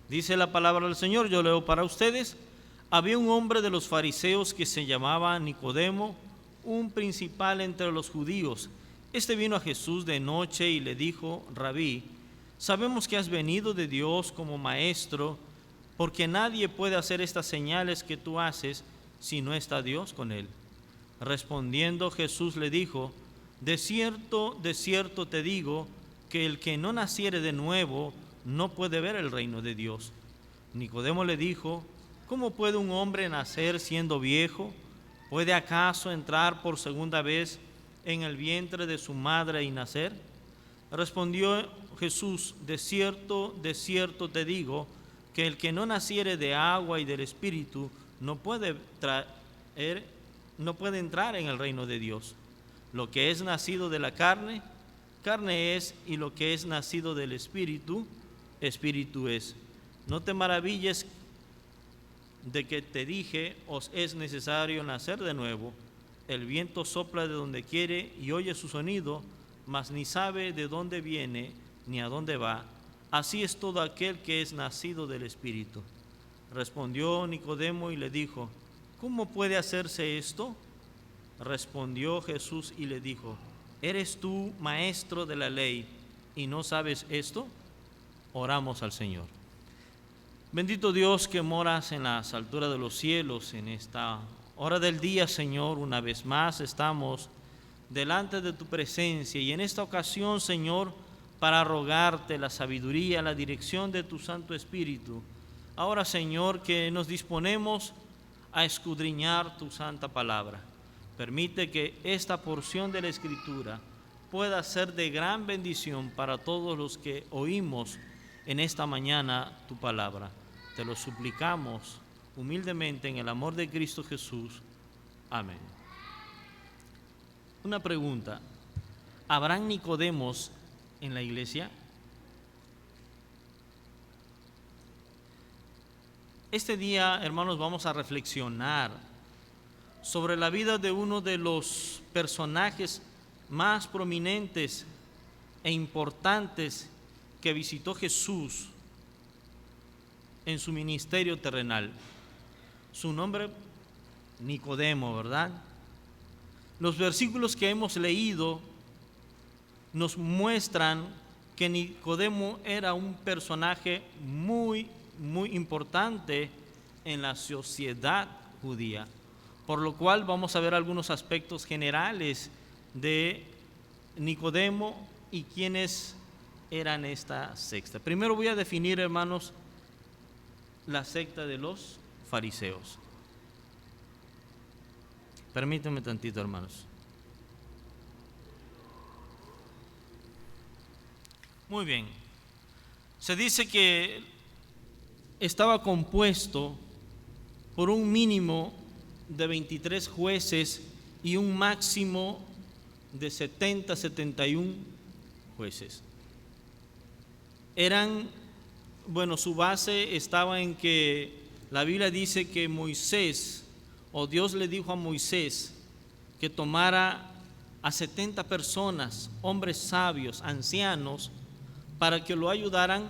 Dice la palabra del Señor, yo leo para ustedes. Había un hombre de los fariseos que se llamaba Nicodemo, un principal entre los judíos. Este vino a Jesús de noche y le dijo: Rabí, sabemos que has venido de Dios como maestro, porque nadie puede hacer estas señales que tú haces si no está Dios con él. Respondiendo Jesús le dijo: de cierto te digo, que el que no naciere de nuevo no puede ver el reino de Dios. Nicodemo le dijo: ¿cómo puede un hombre nacer siendo viejo? ¿Puede acaso entrar por segunda vez en el vientre de su madre y nacer? Respondió Jesús: de cierto te digo, que el que no naciere de agua y del Espíritu no puede entrar en el reino de Dios. Lo que es nacido de la carne, carne es, y lo que es nacido del Espíritu, Espíritu es. No te maravilles de que te dije: os es necesario nacer de nuevo. El viento sopla de donde quiere y oye su sonido, mas ni sabe de dónde viene ni a dónde va. Así es todo aquel que es nacido del Espíritu. Respondió Nicodemo y le dijo: ¿cómo puede hacerse esto? Respondió Jesús y le dijo: ¿eres tú maestro de la ley y no sabes esto? Oramos al Señor. Bendito Dios que moras en las alturas de los cielos, en esta hora del día, Señor, una vez más estamos delante de tu presencia, y en esta ocasión, Señor, para rogarte la sabiduría, la dirección de tu Santo Espíritu. Ahora, Señor, que nos disponemos a escudriñar tu santa palabra. Permite que esta porción de la Escritura pueda ser de gran bendición para todos los que oímos en esta mañana tu palabra. Te lo suplicamos humildemente en el amor de Cristo Jesús. Amén. Una pregunta: ¿habrán Nicodemos en la iglesia? Este día, hermanos, vamos a reflexionar sobre la vida de uno de los personajes más prominentes e importantes que visitó Jesús en su ministerio terrenal. Su nombre, Nicodemo, ¿verdad? Los versículos que hemos leído nos muestran que Nicodemo era un personaje muy importante en la sociedad judía, por lo cual vamos a ver algunos aspectos generales de Nicodemo y quiénes eran esta secta. Primero voy a definir, hermanos, la secta de los fariseos. Permítanme tantito, hermanos. Muy bien. Se dice que estaba compuesto por un mínimo de 23 jueces y un máximo de 71 jueces. Su base estaba en que la Biblia dice que Moisés, o Dios le dijo a Moisés que tomara a 70 personas, hombres sabios, ancianos, para que lo ayudaran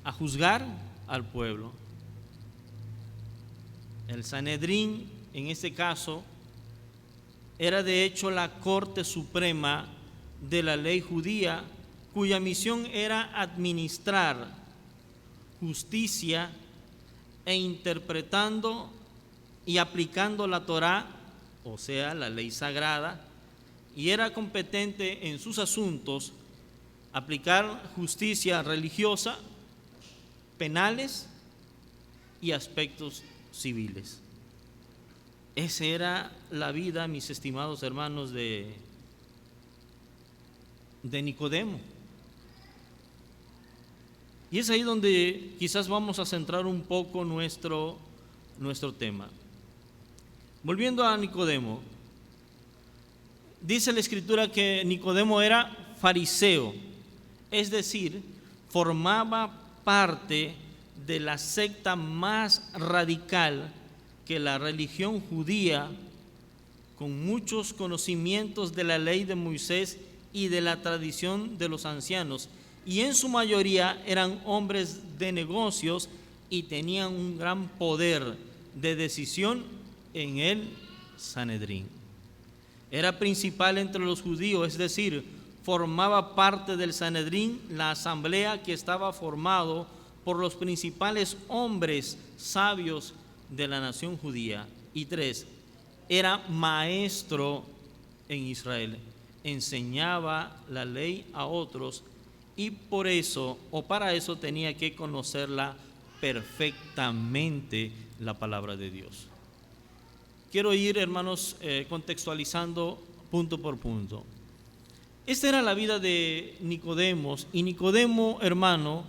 a juzgar al pueblo. El Sanedrín, en este caso, era de hecho la Corte Suprema de la ley judía, cuya misión era administrar justicia e interpretando y aplicando la Torá, o sea, la ley sagrada, y era competente en sus asuntos aplicar justicia religiosa, penales y aspectos civiles. Esa era la vida, mis estimados hermanos, de Nicodemo. Y es ahí donde quizás vamos a centrar un poco nuestro tema. Volviendo a Nicodemo, dice la Escritura que Nicodemo era fariseo, es decir, formaba parte de la secta más radical que la religión judía, con muchos conocimientos de la ley de Moisés y de la tradición de los ancianos. y en su mayoría eran hombres de negocios y tenían un gran poder de decisión en el Sanedrín. Era principal entre los judíos, es decir, formaba parte del Sanedrín, la asamblea que estaba formado por los principales hombres sabios de la nación judía. Y 3, era maestro en Israel, enseñaba la ley a otros y por eso o para eso tenía que conocerla perfectamente, la palabra de Dios. Quiero ir, hermanos, contextualizando punto por punto. Esta era la vida de Nicodemo, y Nicodemo, hermano,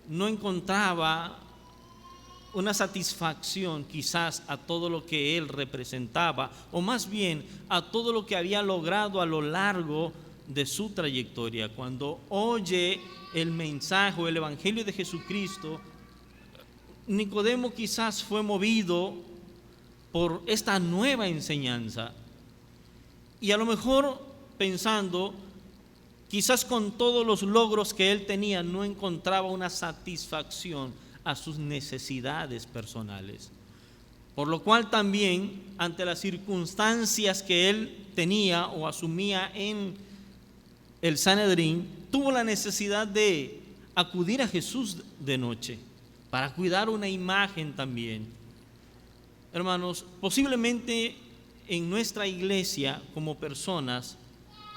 no encontraba una satisfacción quizás a todo lo que él representaba, o más bien a todo lo que había logrado a lo largo de su trayectoria. Cuando oye el mensaje o el evangelio de Jesucristo, Nicodemo quizás fue movido por esta nueva enseñanza, y a lo mejor pensando, quizás con todos los logros que él tenía, no encontraba una satisfacción a sus necesidades personales. Por lo cual también, ante las circunstancias que él tenía o asumía en el Sanedrín, tuvo la necesidad de acudir a Jesús de noche para cuidar una imagen también. Hermanos, posiblemente en nuestra iglesia como personas,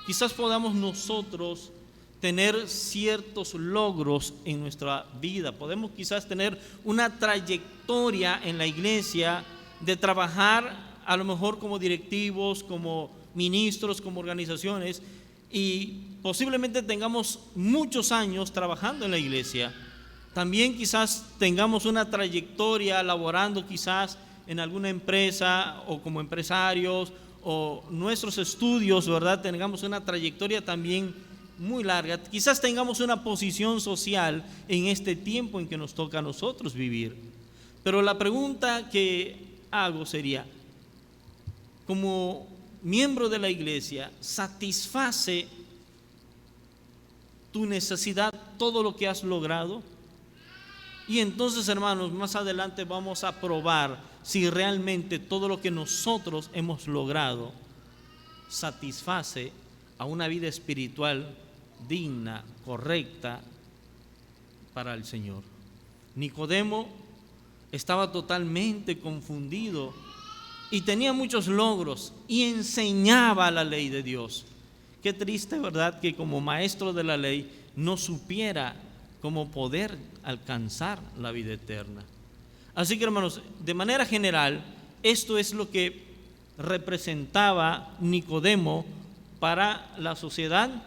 quizás podamos nosotros tener ciertos logros en nuestra vida. Podemos quizás tener una trayectoria en la iglesia de trabajar a lo mejor como directivos, como ministros, como organizaciones, y posiblemente tengamos muchos años trabajando en la iglesia. También quizás tengamos una trayectoria laborando quizás en alguna empresa o como empresarios, o nuestros estudios, ¿verdad? Tengamos una trayectoria también muy larga. Quizás tengamos una posición social en este tiempo en que nos toca a nosotros vivir. Pero la pregunta que hago sería, como miembro de la iglesia, ¿satisface tu necesidad todo lo que has logrado? Y entonces, hermanos, más adelante vamos a probar si realmente todo lo que nosotros hemos logrado satisface a una vida espiritual digna, correcta para el Señor. Nicodemo estaba totalmente confundido y tenía muchos logros y enseñaba la ley de Dios. Qué triste, ¿verdad?, que como maestro de la ley no supiera cómo poder alcanzar la vida eterna. Así que, hermanos, de manera general, esto es lo que representaba Nicodemo para la sociedad,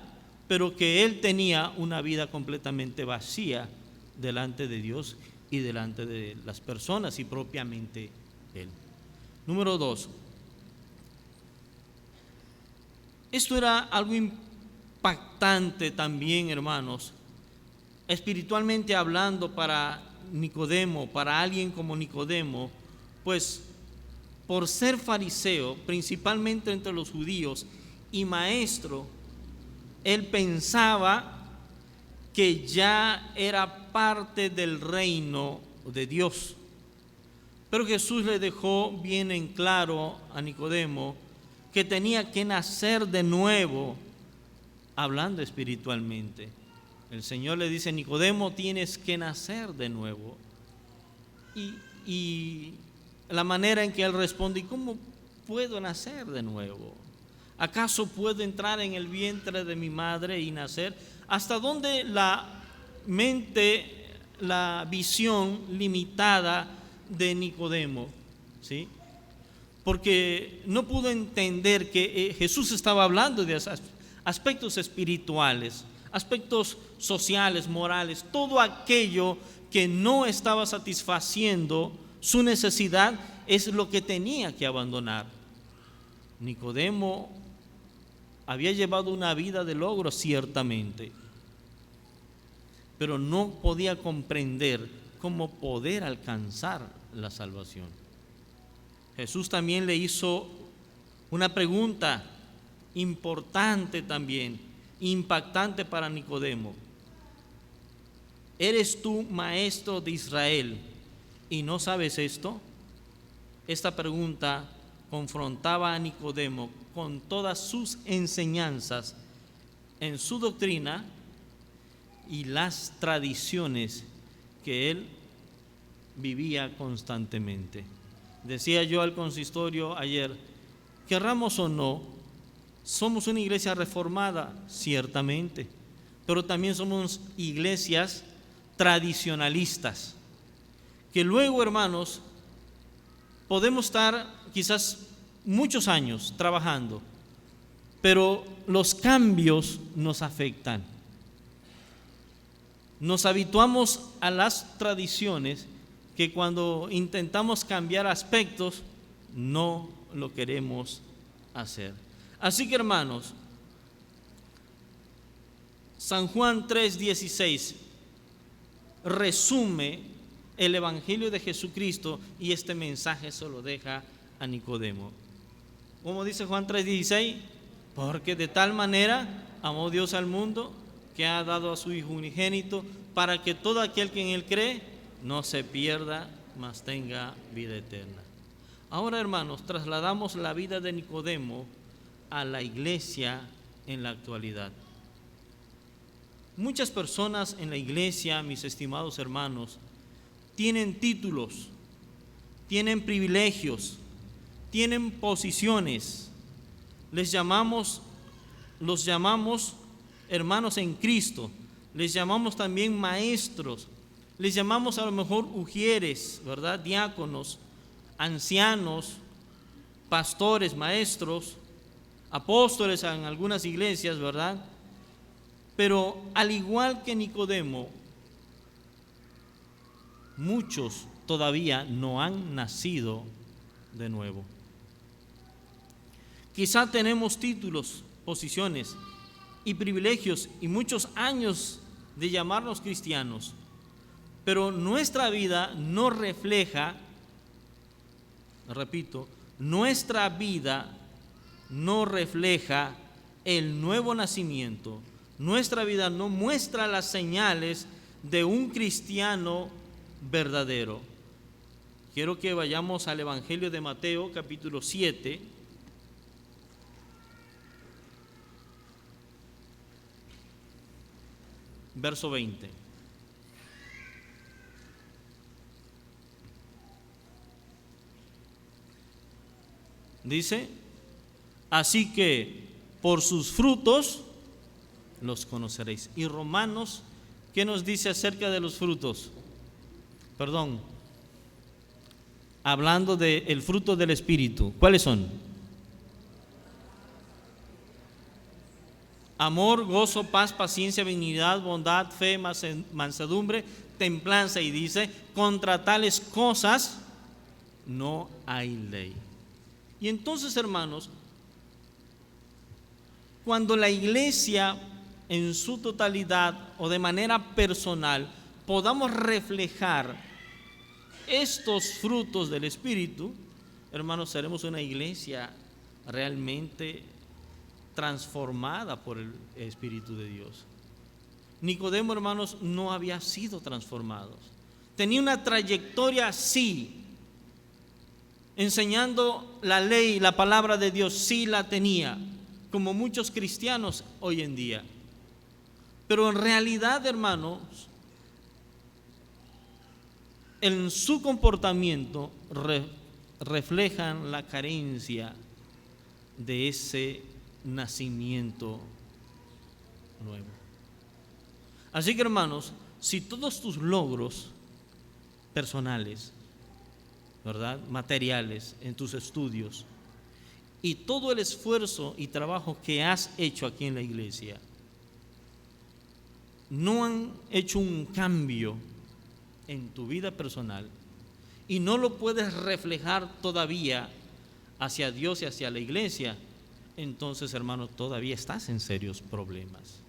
pero que él tenía una vida completamente vacía delante de Dios y delante de las personas y propiamente él. Número 2. Esto era algo impactante también, hermanos, espiritualmente hablando para Nicodemo, para alguien como Nicodemo, pues por ser fariseo, principalmente entre los judíos, y maestro, él pensaba que ya era parte del reino de Dios. Pero Jesús le dejó bien en claro a Nicodemo que tenía que nacer de nuevo, hablando espiritualmente. El Señor le dice: Nicodemo, tienes que nacer de nuevo. Y la manera en que él responde: ¿y cómo puedo nacer de nuevo? ¿Acaso puedo entrar en el vientre de mi madre y nacer? ¿Hasta dónde la mente, la visión limitada de Nicodemo? ¿Sí? Porque no pudo entender que Jesús estaba hablando de aspectos espirituales, aspectos sociales, morales, todo aquello que no estaba satisfaciendo su necesidad es lo que tenía que abandonar. Nicodemo había llevado una vida de logro, ciertamente, pero no podía comprender cómo poder alcanzar la salvación. Jesús también le hizo una pregunta importante también: impactante para Nicodemo. ¿Eres tú maestro de Israel y no sabes esto? Esta pregunta confrontaba a Nicodemo con todas sus enseñanzas en su doctrina y las tradiciones que él vivía constantemente. Decía yo al consistorio ayer, querramos o no, somos una iglesia reformada, ciertamente, pero también somos iglesias tradicionalistas, que luego, hermanos, podemos estar quizás muchos años trabajando, pero los cambios nos afectan. Nos habituamos a las tradiciones que cuando intentamos cambiar aspectos no lo queremos hacer. Así que, hermanos, San Juan 3:16 resume el Evangelio de Jesucristo y este mensaje se lo deja a Nicodemo. ¿Cómo dice Juan 3:16? Porque de tal manera amó Dios al mundo que ha dado a su Hijo unigénito para que todo aquel que en Él cree no se pierda, mas tenga vida eterna. Ahora, hermanos, trasladamos la vida de Nicodemo a la iglesia en la actualidad. Muchas personas en la iglesia, mis estimados hermanos, tienen títulos, tienen privilegios, tienen posiciones. Los llamamos hermanos en Cristo, les llamamos también maestros, les llamamos a lo mejor ujieres, ¿verdad? Diáconos, ancianos, pastores, maestros, apóstoles en algunas iglesias, ¿verdad? Pero al igual que Nicodemo, muchos todavía no han nacido de nuevo. Quizá tenemos títulos, posiciones y privilegios y muchos años de llamarnos cristianos, pero nuestra vida no refleja, repito, nuestra vida no refleja el nuevo nacimiento. Nuestra vida no muestra las señales de un cristiano verdadero. Quiero que vayamos al Evangelio de Mateo, capítulo 7. Verso 20. Dice, así que por sus frutos los conoceréis. Y Romanos, ¿qué nos dice acerca de los frutos? Perdón, hablando del fruto del Espíritu, ¿cuáles son? Amor, gozo, paz, paciencia, benignidad, bondad, fe, mansedumbre, templanza. Y dice, contra tales cosas no hay ley. Y entonces, hermanos, cuando la iglesia en su totalidad o de manera personal podamos reflejar estos frutos del Espíritu, hermanos, seremos una iglesia realmente transformada por el Espíritu de Dios. Nicodemo, hermanos, no había sido transformado. Tenía una trayectoria, sí, enseñando la ley, la palabra de Dios, sí la tenía, como muchos cristianos hoy en día. Pero en realidad, hermanos, en su comportamiento reflejan la carencia de ese nacimiento nuevo. Así que, hermanos, si todos tus logros personales, ¿verdad?, materiales en tus estudios y todo el esfuerzo y trabajo que has hecho aquí en la iglesia no han hecho un cambio en tu vida personal y no lo puedes reflejar todavía hacia Dios y hacia la iglesia, entonces, hermano, todavía estás en serios problemas.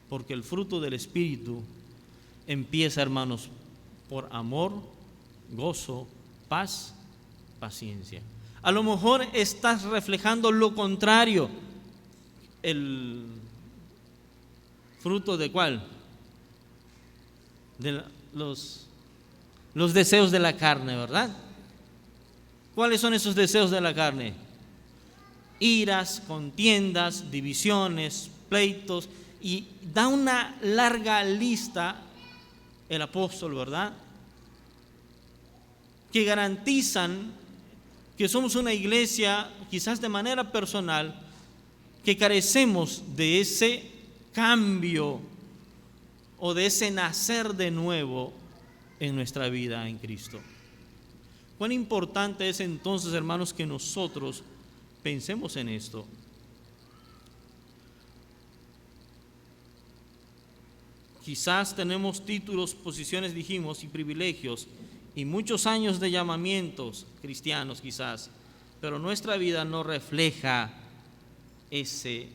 Porque el fruto del Espíritu empieza, hermanos, por amor, gozo, paz, paciencia. A lo mejor estás reflejando lo contrario, ¿Fruto de cuál? De los deseos de la carne, ¿verdad? ¿Cuáles son esos deseos de la carne? Iras, contiendas, divisiones, pleitos, y da una larga lista el apóstol, ¿verdad?, que garantizan que somos una iglesia, quizás de manera personal, que carecemos de ese cambio o de ese nacer de nuevo en nuestra vida en Cristo. Cuán importante es entonces, hermanos, que nosotros pensemos en esto. Quizás tenemos títulos, posiciones, dijimos, y privilegios, y muchos años de llamamientos cristianos quizás, pero nuestra vida no refleja ese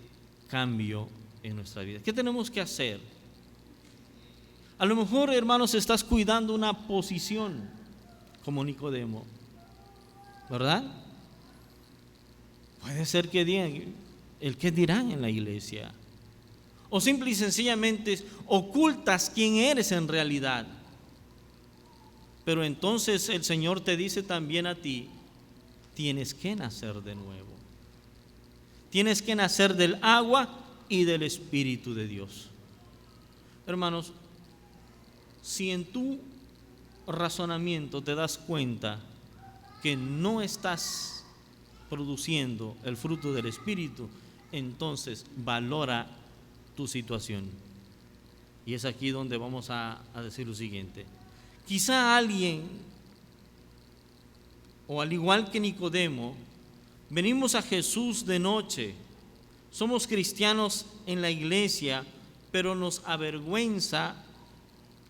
cambio en nuestra vida. ¿Qué tenemos que hacer? A lo mejor, hermanos, estás cuidando una posición como Nicodemo, ¿verdad? Puede ser que digan, el qué dirán en la iglesia. O simple y sencillamente ocultas quién eres en realidad. Pero entonces el Señor te dice también a ti, tienes que nacer de nuevo. Tienes que nacer del agua y del Espíritu de Dios. Hermanos, si en tu razonamiento te das cuenta que no estás produciendo el fruto del Espíritu, entonces valora tu situación. Y es aquí donde vamos a decir lo siguiente. Quizá alguien, o al igual que Nicodemo, venimos a Jesús de noche, somos cristianos en la iglesia, pero nos avergüenza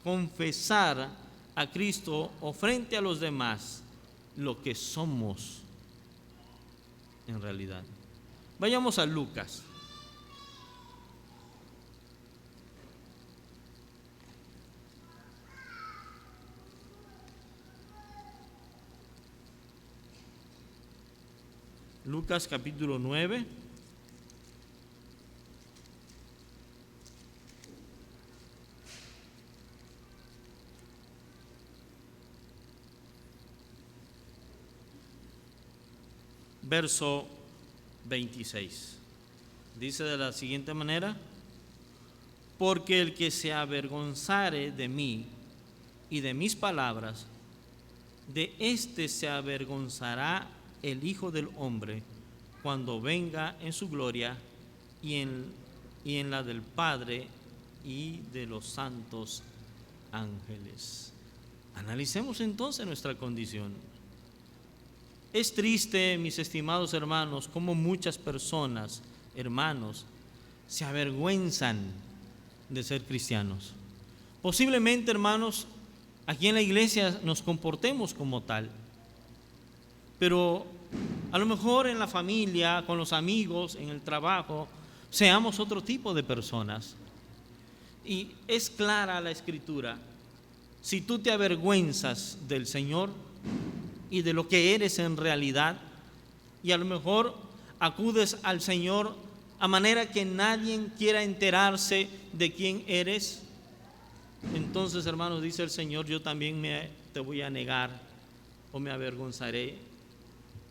confesar a Cristo o frente a los demás lo que somos en realidad. Vayamos a Lucas. Lucas capítulo 9. Verso 26. Dice de la siguiente manera: porque el que se avergonzare de mí y de mis palabras, de éste se avergonzará el Hijo del Hombre cuando venga en su gloria y en la del Padre y de los santos ángeles. Analicemos entonces nuestra condición. Es triste, mis estimados hermanos, como muchas personas, hermanos, se avergüenzan de ser cristianos. Posiblemente, hermanos, aquí en la iglesia nos comportemos como tal, pero a lo mejor en la familia, con los amigos, en el trabajo, seamos otro tipo de personas. Y es clara la Escritura. Si tú te avergüenzas del Señor y de lo que eres en realidad, y a lo mejor acudes al Señor a manera que nadie quiera enterarse de quién eres, entonces, hermanos, dice el Señor, yo también te voy a negar o me avergonzaré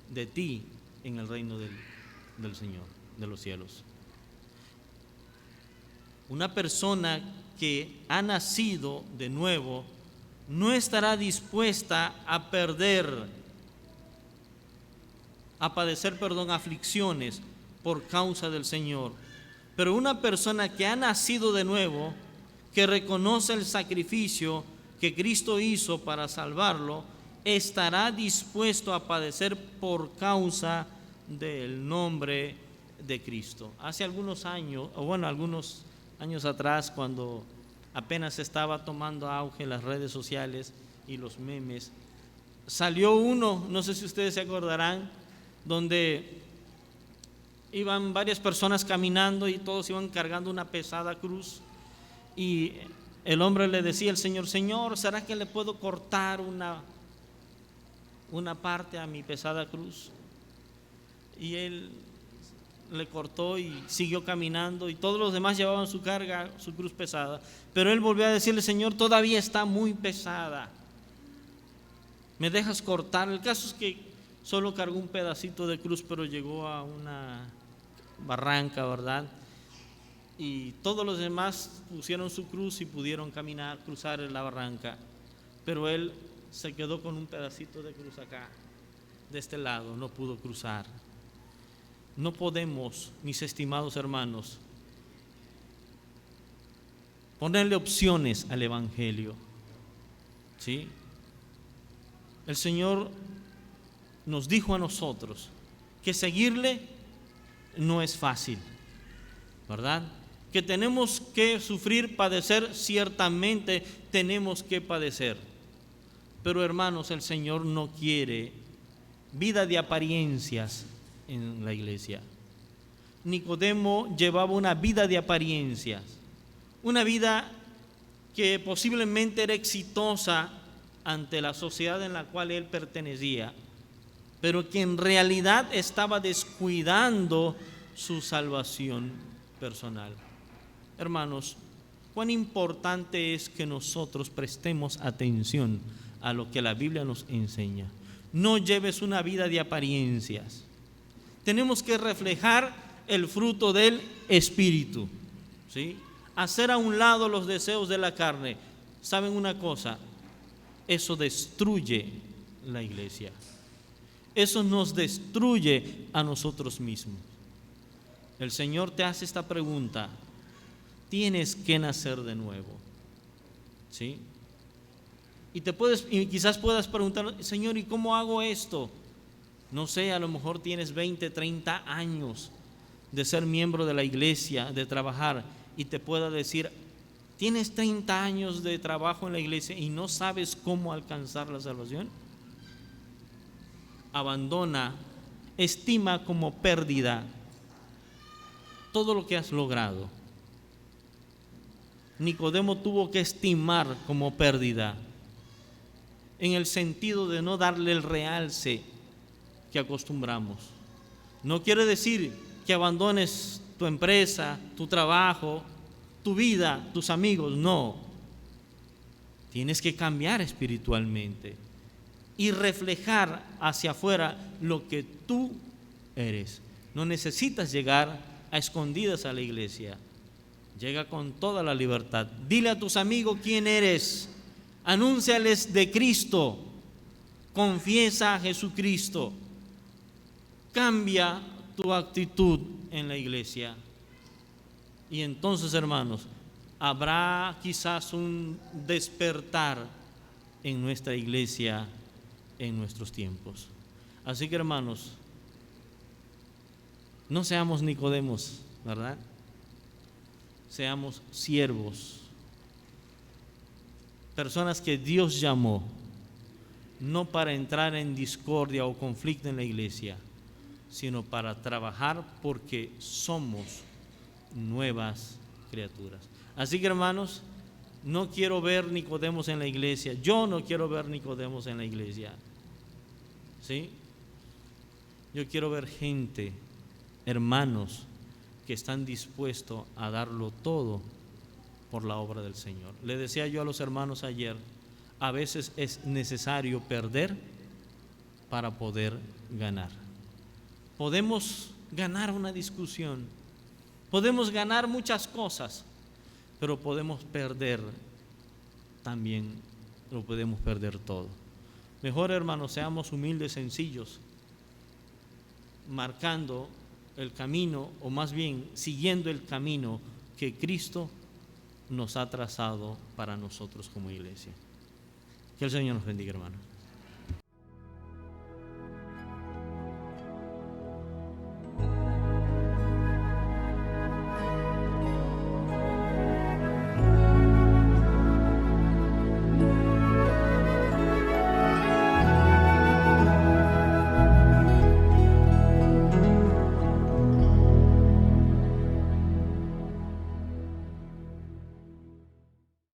de ti en el reino del Señor, de los cielos. Una persona que ha nacido de nuevo no estará dispuesta a padecer aflicciones por causa del Señor. Pero una persona que ha nacido de nuevo, que reconoce el sacrificio que Cristo hizo para salvarlo, estará dispuesto a padecer por causa del nombre de Cristo. Hace algunos años, algunos años atrás, cuando apenas estaba tomando auge las redes sociales y los memes, salió uno, no sé si ustedes se acordarán, donde iban varias personas caminando y todos iban cargando una pesada cruz, y el hombre le decía al Señor: Señor, ¿será que le puedo cortar una parte a mi pesada cruz? Y él le cortó y siguió caminando, y todos los demás llevaban su carga, su cruz pesada, pero él volvió a decirle: Señor, todavía está muy pesada, ¿me dejas cortar? El caso es que solo cargó un pedacito de cruz, pero llegó a una barranca, ¿verdad? Y todos los demás pusieron su cruz y pudieron caminar, cruzar la barranca, pero él se quedó con un pedacito de cruz acá, de este lado, no pudo cruzar. No podemos, mis estimados hermanos, ponerle opciones al Evangelio, ¿sí? El Señor nos dijo a nosotros que seguirle no es fácil, ¿verdad? Que tenemos que sufrir, padecer, ciertamente tenemos que padecer. Pero hermanos, el Señor no quiere vida de apariencias en la iglesia. Nicodemo llevaba una vida de apariencias, una vida que posiblemente era exitosa ante la sociedad en la cual él pertenecía, pero que en realidad estaba descuidando su salvación personal. Hermanos, cuán importante es que nosotros prestemos atención a lo que la Biblia nos enseña. No lleves una vida de apariencias. Tenemos que reflejar el fruto del Espíritu, ¿sí? Hacer a un lado los deseos de la carne. ¿Saben una cosa? Eso destruye la iglesia. Eso nos destruye a nosotros mismos. El Señor te hace esta pregunta: tienes que nacer de nuevo, ¿sí? Y quizás puedas preguntar: Señor, ¿y cómo hago esto? No sé, a lo mejor tienes 20, 30 años de ser miembro de la iglesia, de trabajar, y te pueda decir: ¿tienes 30 años de trabajo en la iglesia y no sabes cómo alcanzar la salvación? Abandona, estima como pérdida todo lo que has logrado. Nicodemo tuvo que estimar como pérdida, en el sentido de no darle el realce que acostumbramos. No quiere decir que abandones tu empresa, tu trabajo, tu vida, tus amigos, no. Tienes que cambiar espiritualmente y reflejar hacia afuera lo que tú eres. No necesitas llegar a escondidas a la iglesia. Llega con toda la libertad. Dile a tus amigos quién eres. Anúnciales de Cristo. Confiesa a Jesucristo. Cambia tu actitud en la iglesia. Y entonces, hermanos, habrá quizás un despertar en nuestra iglesia en nuestros tiempos. Así que, hermanos, no seamos Nicodemos, ¿verdad? Seamos siervos, personas que Dios llamó, no para entrar en discordia o conflicto en la iglesia, sino para trabajar porque somos nuevas criaturas. Así que, hermanos, no quiero ver Nicodemos en la iglesia. Yo no quiero ver Nicodemos en la iglesia, ¿sí? Yo quiero ver gente, hermanos, que están dispuestos a darlo todo por la obra del Señor. Le decía yo a los hermanos ayer, a veces es necesario perder para poder ganar. Podemos ganar una discusión, podemos ganar muchas cosas, pero podemos perder también, lo podemos perder todo. Mejor, hermanos, seamos humildes, sencillos, marcando el camino, o más bien siguiendo el camino que Cristo nos ha trazado para nosotros como iglesia. Que el Señor nos bendiga, hermanos.